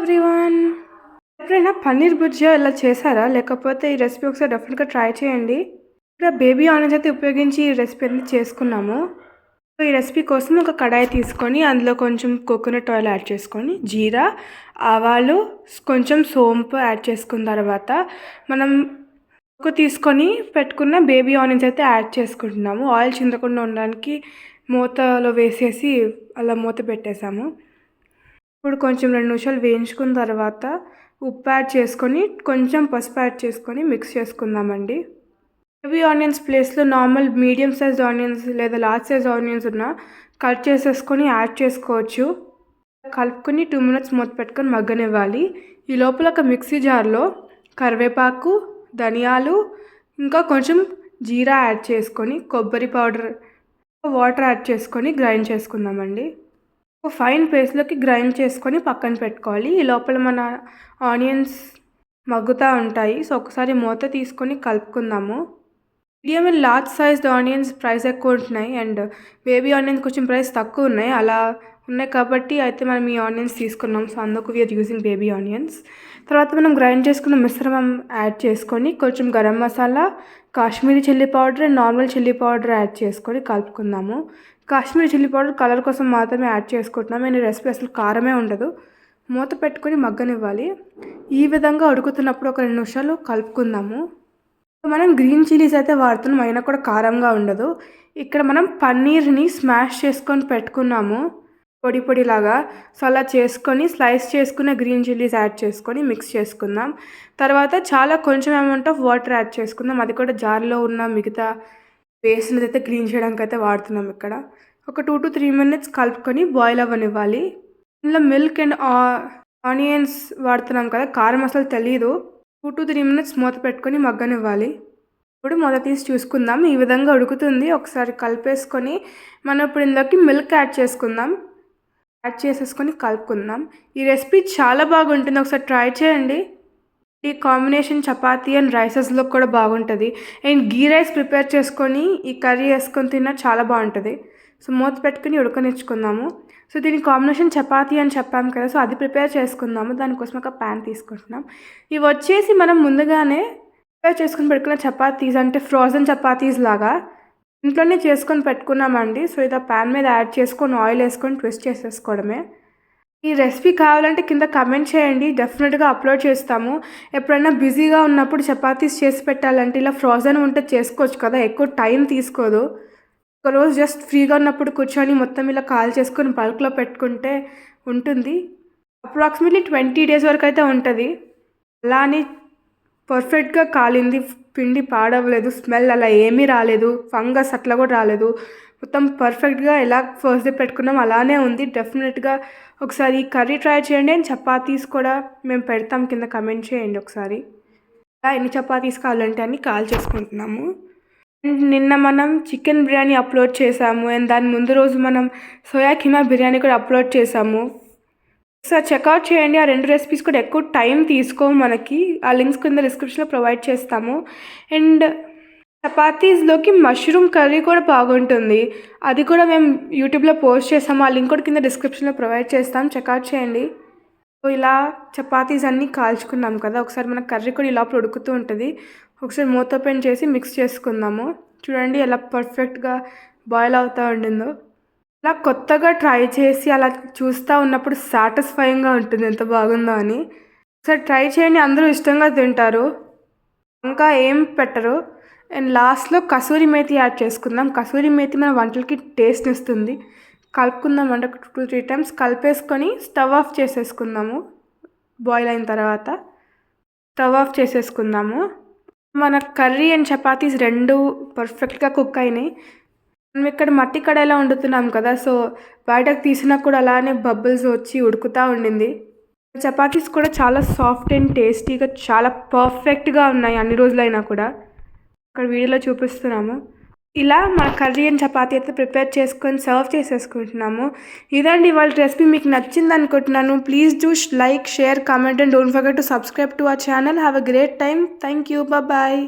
Everyone, ఎప్పుడైనా పన్నీర్ భుజియా ఇలా చేశారా? లేకపోతే ఈ రెసిపీ ఒకసారి డెఫినెట్గా ట్రై చేయండి. ఇక్కడ బేబీ ఆనియన్స్ అయితే ఉపయోగించి ఈ రెసిపీ అనేది చేసుకున్నాము. సో ఈ రెసిపీ కోసం ఒక కడాయి తీసుకొని అందులో కొంచెం కోకోనట్ ఆయిల్ యాడ్ చేసుకొని జీరా, ఆవాలు, కొంచెం సోంపు యాడ్ చేసుకున్న తర్వాత మనం తీసుకొని పెట్టుకున్న బేబీ ఆనియన్స్ అయితే యాడ్ చేసుకుంటున్నాము. ఆయిల్ చిందకుండా ఉండడానికి మూతలో వేసేసి అలా మూత పెట్టేసాము. ఇప్పుడు కొంచెం 2 నిమిషాలు వేయించుకున్న తర్వాత ఉప్పు యాడ్ చేసుకొని కొంచెం పసుపు యాడ్ చేసుకొని మిక్స్ చేసుకుందామండి. హెవీ ఆనియన్స్ ప్లేస్లో నార్మల్ మీడియం సైజ్ ఆనియన్స్ లేదా లార్జ్ సైజ్ ఆనియన్స్ ఉన్న కట్ చేసేసుకొని యాడ్ చేసుకోవచ్చు. కలుపుకొని 2 మినిట్స్ మూత పెట్టుకొని మగ్గనివ్వాలి. ఈ లోపల ఒక మిక్సీ జార్లో కరివేపాకు, ధనియాలు, ఇంకా కొంచెం జీరా యాడ్ చేసుకొని కొబ్బరి పౌడర్, వాటర్ యాడ్ చేసుకొని గ్రైండ్ చేసుకుందామండి. ఫైన్ పేస్ట్లోకి గ్రైండ్ చేసుకొని పక్కన పెట్టుకోవాలి. ఈ లోపల మన ఆనియన్స్ మగ్గుతూ ఉంటాయి. సో ఒకసారి మూత తీసుకొని కలుపుకుందాము. Medium and large sized onions price ఎక్కువ ఉంటున్నాయి అండ్ బేబీ ఆనియన్స్ కొంచెం ప్రైస్ తక్కువ ఉన్నాయి. అలా ఉన్నాయి కాబట్టి అయితే మనం ఈ ఆనియన్స్ తీసుకున్నాం. సో అందుకు వీఆర్ యూజింగ్ బేబీ ఆనియన్స్. తర్వాత మనం గ్రైండ్ చేసుకున్న మిశ్రమం యాడ్ చేసుకొని కొంచెం garam masala, Kashmiri chilli powder and normal chilli powder add చేసుకొని కలుపుకుందాము. కాశ్మీరీ చిల్లీ పౌడర్ కలర్ కోసం మాత్రమే యాడ్ చేసుకుంటున్నాం. ఈ రెసిపీ అసలు కారమే ఉండదు. మూత పెట్టుకొని మగ్గనివ్వాలి. ఈ విధంగా ఉడుకుతున్నప్పుడు ఒక 2 నిమిషాలు కలుపుకుందాము. మనం గ్రీన్ చిల్లీస్ అయితే వాడుతున్నాం, అయినా కూడా కారంగా ఉండదు. ఇక్కడ మనం పన్నీర్ని స్మాష్ చేసుకొని పెట్టుకున్నాము పొడి పొడిలాగా. సో అలా చేసుకొని స్లైస్ చేసుకున్న గ్రీన్ చిల్లీస్ యాడ్ చేసుకొని మిక్స్ చేసుకుందాం. తర్వాత చాలా కొంచెం అమౌంట్ ఆఫ్ వాటర్ యాడ్ చేసుకుందాం. అది కూడా జార్లో ఉన్న మిగతా పేస్ట్ని అయితే క్లీన్ చేయడానికి అయితే వాడుతున్నాం. ఇక్కడ ఒక 2 to 3 మినిట్స్ కలుపుకొని బాయిల్ అవ్వనివ్వాలి. ఇందులో మిల్క్ అండ్ ఆనియన్స్ వాడుతున్నాం కదా, కారం అసలు తెలీదు. 2 to 3 మినిట్స్ మూత పెట్టుకొని మగ్గనివ్వాలి. ఇప్పుడు మూత తీసి చూసుకుందాం. ఈ విధంగా ఉడుకుతుంది. ఒకసారి కలిపేసుకొని మనం ఇప్పుడు ఇందులోకి మిల్క్ యాడ్ చేసుకుందాం. యాడ్ చేసేసుకొని కలుపుకుందాం. ఈ రెసిపీ చాలా బాగుంటుంది, ఒకసారి ట్రై చేయండి. ఈ కాంబినేషన్ చపాతీ అండ్ రైసెస్లో కూడా బాగుంటుంది. అండ్ గీ రైస్ ప్రిపేర్ చేసుకొని ఈ కర్రీ వేసుకొని తిన్నా చాలా బాగుంటుంది. సో మూత పెట్టుకుని ఉడకనిచ్చుకుందాము. సో దీని కాంబినేషన్ చపాతీ అని చెప్పాం కదా, సో అది ప్రిపేర్ చేసుకుందాము. దానికోసం ఒక ప్యాన్ తీసుకుంటున్నాం. ఇవి వచ్చేసి మనం ముందుగానే ప్రిపేర్ చేసుకొని పెట్టుకున్న చపాతీస్, అంటే ఫ్రోజన్ చపాతీస్ లాగా ఇంట్లోనే చేసుకొని పెట్టుకున్నామండి. సో ఇది ప్యాన్ మీద యాడ్ చేసుకొని ఆయిల్ వేసుకొని ట్విస్ట్ చేసేసుకోవడమే. ఈ రెసిపీ కావాలంటే కింద కమెంట్ చేయండి, డెఫినెట్గా అప్లోడ్ చేస్తాము. ఎప్పుడైనా బిజీగా ఉన్నప్పుడు చపాతీస్ చేసి పెట్టాలంటే ఇలా ఫ్రోజన్ ఉంటే చేసుకోవచ్చు కదా, ఎక్కువ టైం తీసుకోదు. ఒకరోజు జస్ట్ ఫ్రీగా ఉన్నప్పుడు కూర్చొని మొత్తం ఇలా కాల్ చేసుకొని బల్క్లో పెట్టుకుంటే ఉంటుంది. అప్రాక్సిమేట్లీ 20 days వరకు అయితే ఉంటుంది. అలా అని పర్ఫెక్ట్గా కాలింది, పిండి పాడవలేదు, స్మెల్ అలా ఏమీ రాలేదు, ఫంగస్ అట్లా కూడా రాలేదు. మొత్తం పర్ఫెక్ట్గా ఎలా ఫస్ట్ డే పెట్టుకున్నాం అలానే ఉంది. డెఫినెట్గా ఒకసారి ఈ కర్రీ ట్రై చేయండి. అండ్ చపాతీస్ కూడా మేము పెడతాం, కింద కమెంట్ చేయండి ఒకసారి. అలా ఎన్ని చపాతీస్ కావాలంటే అన్ని కాల్ చేసుకుంటున్నాము. అండ్ నిన్న మనం చికెన్ బిర్యానీ అప్లోడ్ చేసాము. అండ్ దాని ముందు రోజు మనం సోయా కీమా బిర్యానీ కూడా అప్లోడ్ చేసాము. ఒకసారి చెక్అవుట్ చేయండి. ఆ 2 రెసిపీస్ కూడా ఎక్కువ టైం తీసుకోము మనకి. ఆ లింక్స్ కింద డిస్క్రిప్షన్లో ప్రొవైడ్ చేస్తాము. అండ్ చపాతీస్లోకి మష్రూమ్ కర్రీ కూడా బాగుంటుంది, అది కూడా మేము యూట్యూబ్లో పోస్ట్ చేస్తాము. ఆ లింక్ కూడా కింద డిస్క్రిప్షన్లో ప్రొవైడ్ చేస్తాం, చెక్అవుట్ చేయండి. సో ఇలా చపాతీస్ అన్నీ కాల్చుకున్నాం కదా, ఒకసారి మన కర్రీ కూడా ఇలా ఉడుకుతూ ఉంటుంది. ఒకసారి మూత ఓపెన్ చేసి మిక్స్ చేసుకుందాము. చూడండి ఎలా పర్ఫెక్ట్గా బాయిల్ అవుతూ ఉండిందో. ఇలా కొత్తగా ట్రై చేసి అలా చూస్తూ ఉన్నప్పుడు సాటిస్ఫైయింగ్గా ఉంటుంది, ఎంత బాగుందో అని. ఒకసారి ట్రై చేయండి, అందరూ ఇష్టంగా తింటారు, ఇంకా ఏం పెట్టరు. అండ్ లాస్ట్లో కసూరి మేతి యాడ్ చేసుకుందాం. కసూరి మేతి మన వంటలకి టేస్ట్ ఇస్తుంది. కలుపుకుందాం అంటే 2-3 times కలిపేసుకొని స్టవ్ ఆఫ్ చేసేసుకుందాము. బాయిల్ అయిన తర్వాత స్టవ్ ఆఫ్ చేసేసుకుందాము. మన కర్రీ అండ్ చపాతీస్ 2 పర్ఫెక్ట్గా కుక్ అయినాయి. మనం ఇక్కడ మట్టి కడాయిలో వండుతున్నాం కదా, సో బయటకు తీసినా కూడా అలానే బబుల్స్ వచ్చి ఉడుకుతూ ఉండింది. చపాతీస్ కూడా చాలా సాఫ్ట్ అండ్ టేస్టీగా చాలా పర్ఫెక్ట్గా ఉన్నాయి అన్ని రోజులైనా కూడా. ఇక్కడ వీడియోలో చూపిస్తున్నాము. ఇలా మన కర్రీ అండ్ చపాతీ అయితే ప్రిపేర్ చేసుకొని సర్వ్ చేసేసుకుంటున్నాము. ఇదండి ఇవాళ రెసిపీ. మీకు నచ్చింది అనుకుంటున్నాను. Please do like, share, comment and don't forget to subscribe to our channel. Have a great time. Thank you. Bye.